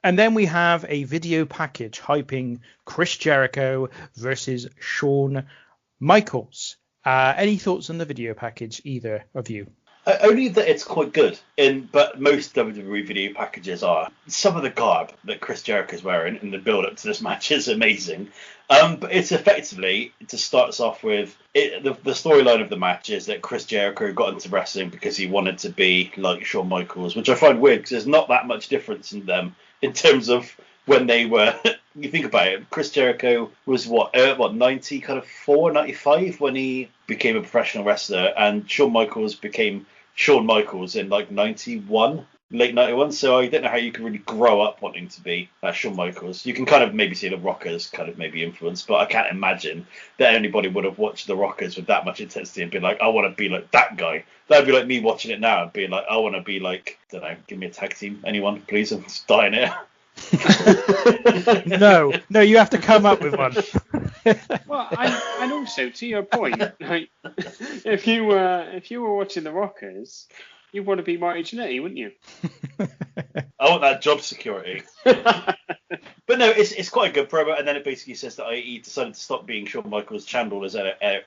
And then we have a video package hyping Chris Jericho versus Shawn Michaels. Any thoughts on the video package, either of you? Only that it's quite good, but most WWE video packages are. Some of the garb that Chris Jericho is wearing in the build-up to this match is amazing. But it's effectively, to start us off with, the storyline of the match is that Chris Jericho got into wrestling because he wanted to be like Shawn Michaels, which I find weird because there's not that much difference in them in terms of when they were. You think about it, Chris Jericho was 90, kind of 95 when he became a professional wrestler, and Shawn Michaels became Shawn Michaels in like 91, late 91. So I don't know how you can really grow up wanting to be Shawn Michaels. You can kind of maybe see the Rockers kind of maybe influenced, but I can't imagine that anybody would have watched the Rockers with that much intensity and been like, I want to be like that guy. That'd be like me watching it now and being like, I want to be like, I don't know, give me a tag team, anyone, please. I'm just dying here. No, you have to come up with one. Well, and also to your point, like, if you were watching the Rockers, you'd want to be Marty Jannetty, wouldn't you? I want that job security. But no, it's quite a good promo, and then it basically says that he decided to stop being Shawn Michaels, channel his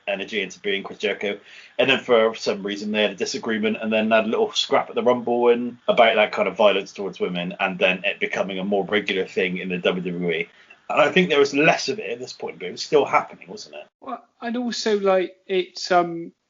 energy into being Chris Jericho, and then for some reason they had a disagreement, and then had a little scrap at the Rumble and about that kind of violence towards women, and then it becoming a more regular thing in the WWE. And I think there was less of it at this point, but it was still happening, wasn't it? Well, and also like it's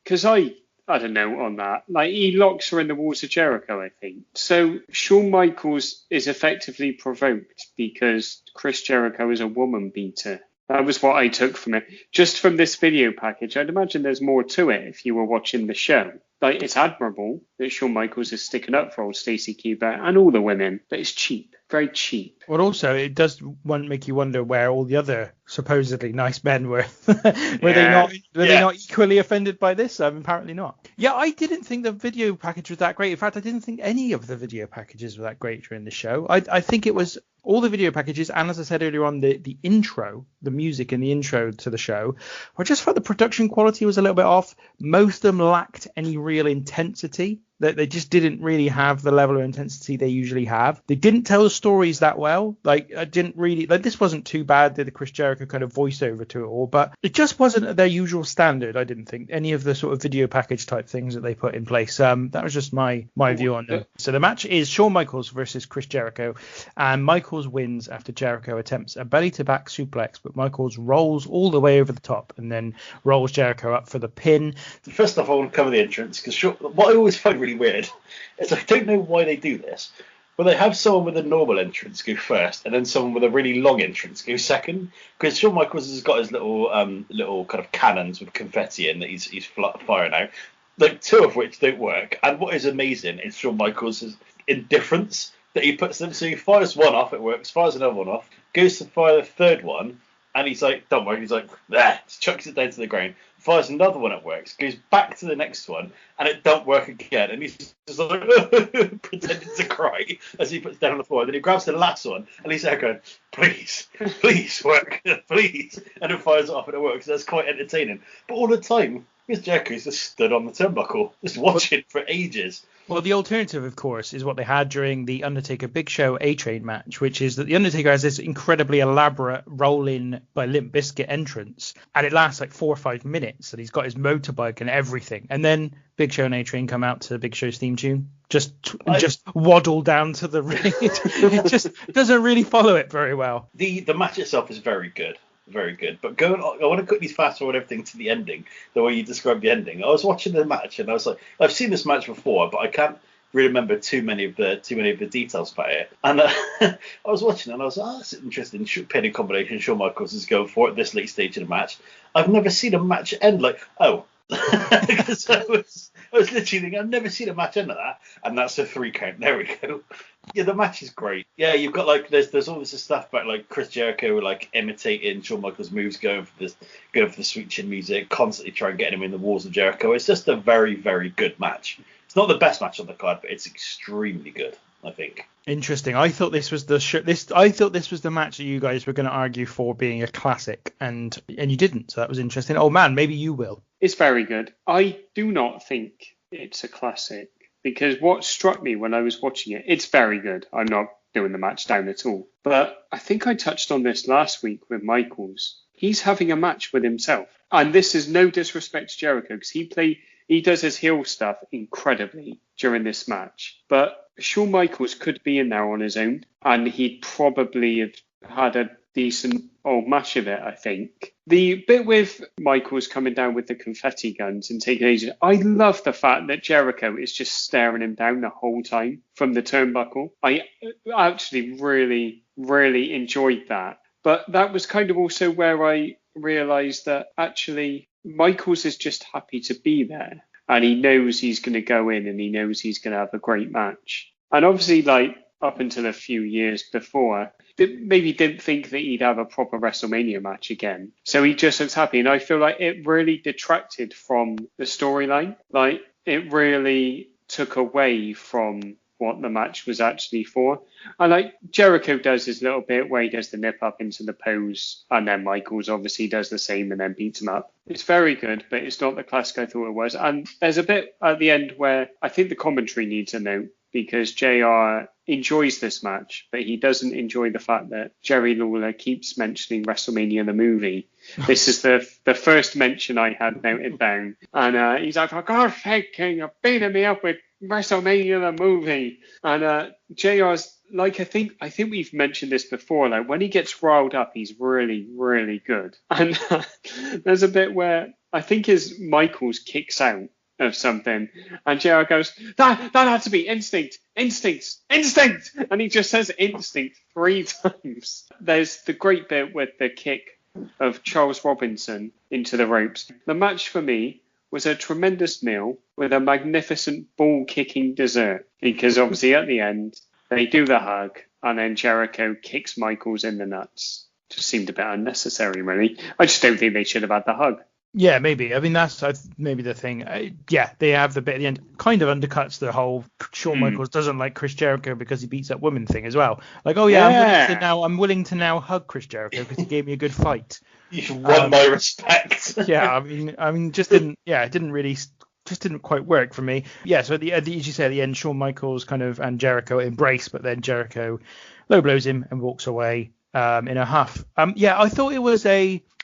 because I don't know on that. Like he locks her in the walls of Jericho, I think. So Shawn Michaels is effectively provoked because Chris Jericho is a woman beater. That was what I took from it. Just from this video package, I'd imagine there's more to it if you were watching the show. Like it's admirable that Shawn Michaels is sticking up for old Stacey Keebler and all the women, but it's cheap, very cheap. Well, also it does make you wonder where all the other supposedly nice men were. Were they not equally offended by this? Apparently not. Yeah, I didn't think the video package was that great. In fact, I didn't think any of the video packages were that great during the show. I think it was all the video packages, and as I said earlier on, the intro, the music in the intro to the show, I just felt the production quality was a little bit off. Most of them lacked any real intensity. That they just didn't really have the level of intensity they usually have. They didn't tell the stories that well. Like I didn't really like this wasn't too bad. Did the Chris Jericho kind of voiceover to it all, but it just wasn't at their usual standard. I didn't think any of the sort of video package type things that they put in place. That was just my view on them. So the match is Shawn Michaels versus Chris Jericho, and Michaels wins after Jericho attempts a belly to back suplex, but Michaels rolls all the way over the top and then rolls Jericho up for the pin. First off, I want to cover the entrance because what I always find really weird is I don't know why they do this, but they have someone with a normal entrance go first and then someone with a really long entrance go second, because Shawn Michaels has got his little kind of cannons with confetti in that he's firing out, like two of which don't work. And what is amazing is Shawn Michaels' indifference that he puts them. So he fires one off, it works, fires another one off, goes to fire the third one, and he's like, don't worry, he's like, there, chucks it down to the ground, fires another one, it works, goes back to the next one, and it don't work again, and he's just like pretending to cry as he puts down on the floor. Then he grabs the last one, and he's there going, please work, please, and it fires it off and it works. That's quite entertaining. But all the time, Chris Jericho's just stood on the turnbuckle, just watching for ages. Well, the alternative, of course, is what they had during the Undertaker Big Show A-Train match, which is that the Undertaker has this incredibly elaborate roll-in by Limp Bizkit entrance, and it lasts like 4 or 5 minutes, and he's got his motorbike and everything. And then Big Show and A-Train come out to Big Show's theme tune, just waddle down to the ring. It just doesn't really follow it very well. The match itself is very good. Very good. But I want to quickly fast forward everything to the ending, the way you described the ending. I was watching the match and I was like, I've seen this match before, but I can't really remember too many of the details about it. And I was watching and I was like, that's an interesting pinning combination Shawn Michaels is going for at this late stage of the match. I've never seen a match end like, because I was literally thinking, I've never seen a match end like that, and that's a 3 count. There we go. Yeah, the match is great. Yeah, you've got like there's all this stuff about like Chris Jericho like imitating Shawn Michaels' moves, going for the sweet chin music, constantly trying to get him in the walls of Jericho. It's just a very, very good match. It's not the best match on the card, but it's extremely good, I think. Interesting. I thought this was the match that you guys were going to argue for being a classic, and you didn't. So that was interesting. Oh man, maybe you will. It's very good. I do not think it's a classic, because what struck me when I was watching it, it's very good. I'm not doing the match down at all. But I think I touched on this last week with Michaels. He's having a match with himself. And this is no disrespect to Jericho, because he does his heel stuff incredibly during this match. But Shawn Michaels could be in there on his own, and he'd probably have had a decent old match of it, I think. The bit with Michaels coming down with the confetti guns and taking ages, I love the fact that Jericho is just staring him down the whole time from the turnbuckle. I actually really, really enjoyed that. But that was kind of also where I realised that actually Michaels is just happy to be there. And he knows he's going to go in and he knows he's going to have a great match. And obviously, like, up until a few years before, maybe didn't think that he'd have a proper WrestleMania match again. So he just looks happy. And I feel like it really detracted from the storyline. Like, it really took away from what the match was actually for. And like Jericho does his little bit where he does the nip up into the pose, and then Michaels obviously does the same and then beats him up. It's very good, but it's not the classic I thought it was. And there's a bit at the end where I think the commentary needs a note, because JR enjoys this match, but he doesn't enjoy the fact that Jerry Lawler keeps mentioning WrestleMania the movie. This is the first mention I had noted down. And he's like, for God's sake, King, you're beating me up with WrestleMania the movie. And JR's like, I think we've mentioned this before, like when he gets riled up, he's really, really good. And there's a bit where I think his Michaels kicks out of something, and JR goes, that had to be instinct, and he just says instinct 3 times. There's the great bit with the kick of Charles Robinson into the ropes. The match for me was a tremendous meal with a magnificent ball-kicking dessert, because obviously at the end they do the hug, and then Jericho kicks Michaels in the nuts. Just seemed a bit unnecessary, really. I just don't think they should have had the hug. Yeah, maybe. I mean, that's maybe the thing. Yeah, they have the bit at the end. Kind of undercuts the whole Shawn Michaels doesn't like Chris Jericho because he beats up women thing as well. Like, oh yeah, I'm willing to now hug Chris Jericho because he gave me a good fight. You won my respect. Yeah, I mean, just didn't quite work for me. Yeah, so as you say, at the end, Shawn Michaels and Jericho embrace, but then Jericho low blows him and walks away in a huff. Yeah, I thought it was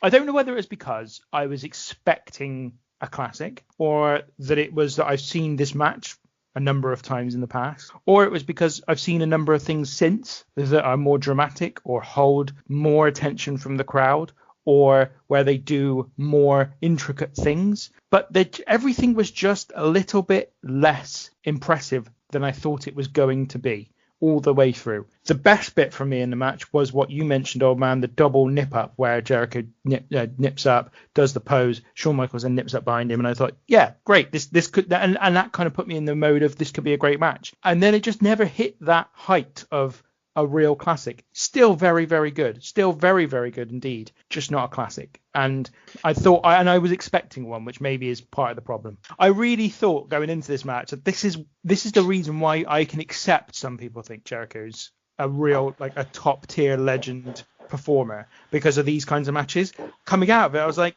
I don't know whether it was because I was expecting a classic, or that it was that I've seen this match a number of times in the past, or it was because I've seen a number of things since that are more dramatic or hold more attention from the crowd, or where they do more intricate things. But everything was just a little bit less impressive than I thought it was going to be all the way through. The best bit for me in the match was what you mentioned, old man, the double nip up, where Jericho nips up, does the pose, Shawn Michaels then nips up behind him, and I thought, yeah, great, this could, and that kind of put me in the mode of this could be a great match. And then it just never hit that height of a real classic. Still very, very good. Still very, very good indeed. Just not a classic. And I thought, I was expecting one, which maybe is part of the problem. I really thought going into this match that this is the reason why I can accept some people think Jericho's a real, like, a top tier legend performer because of these kinds of matches. Coming out of it, I was like,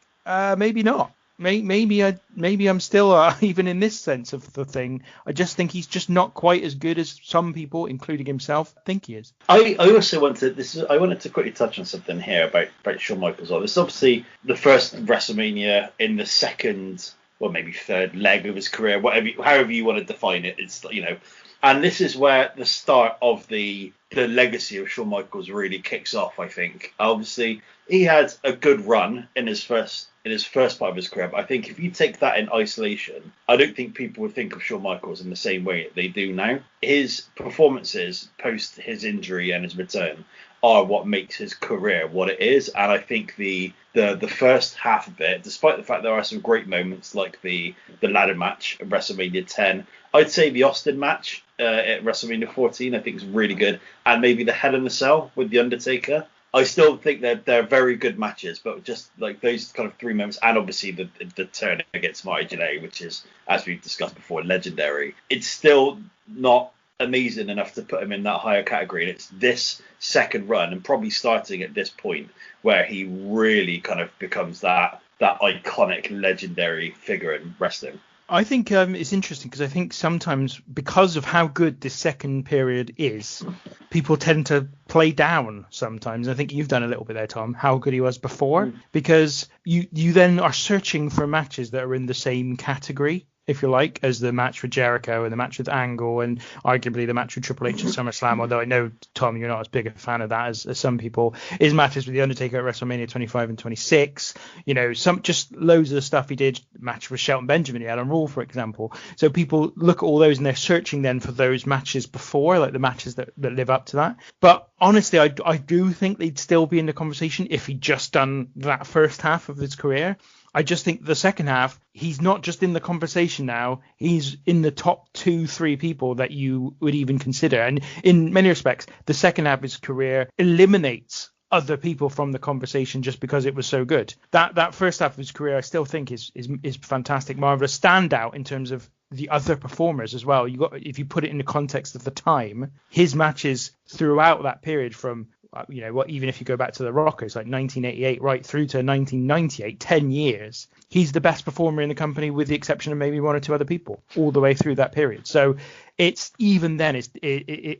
maybe not. Maybe I'm still even in this sense of the thing. I just think he's just not quite as good as some people, including himself, think he is. I also wanted to quickly touch on something here about Shawn Michaels. This is obviously the first WrestleMania in the second, or maybe third leg of his career, however you want to define it. It's, and this is where the start of the legacy of Shawn Michaels really kicks off, I think. Obviously, he had a good run in his first part of his career, but I think if you take that in isolation, I don't think people would think of Shawn Michaels in the same way that they do now. His performances post his injury and his return are what makes his career what it is, and I think the first half of it, despite the fact there are some great moments like the ladder match at WrestleMania 10, I'd say the Austin match at WrestleMania 14 I think is really good, and maybe the Hell in a Cell with The Undertaker. I still think they're very good matches, but just like those kind of 3 moments, and obviously the turn against Marty Jannetty, which is, as we've discussed before, legendary. It's still not amazing enough to put him in that higher category, and it's this second run, and probably starting at this point, where he really kind of becomes that iconic, legendary figure in wrestling. I think it's interesting because I think sometimes because of how good this second period is, people tend to play down sometimes. I think you've done a little bit there, Tom, how good he was before, because you then are searching for matches that are in the same category, if you like, as the match with Jericho and the match with Angle and arguably the match with Triple H at SummerSlam, although I know, Tom, you're not as big a fan of that as some people, is matches with The Undertaker at WrestleMania 25 and 26, some just loads of the stuff he did, match with Shelton Benjamin he had on Raw, for example. So people look at all those and they're searching then for those matches before, like the matches that live up to that. But honestly, I do think they'd still be in the conversation if he'd just done that first half of his career. I just think the second half, he's not just in the conversation now, he's in the top 2-3 people that you would even consider. And in many respects, the second half of his career eliminates other people from the conversation just because it was so good. That first half of his career, I still think is fantastic, marvelous, standout in terms of the other performers as well. If you put it in the context of the time, his matches throughout that period from even if you go back to the Rockers, like 1988 right through to 1998, 10 years, he's the best performer in the company with the exception of maybe one or two other people all the way through that period. So it's even then,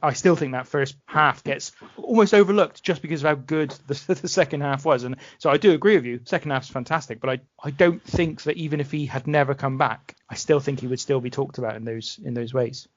I still think that first half gets almost overlooked just because of how good the second half was. And so I do agree with you, second half's fantastic, but I don't think that even if he had never come back, I still think he would still be talked about in those ways.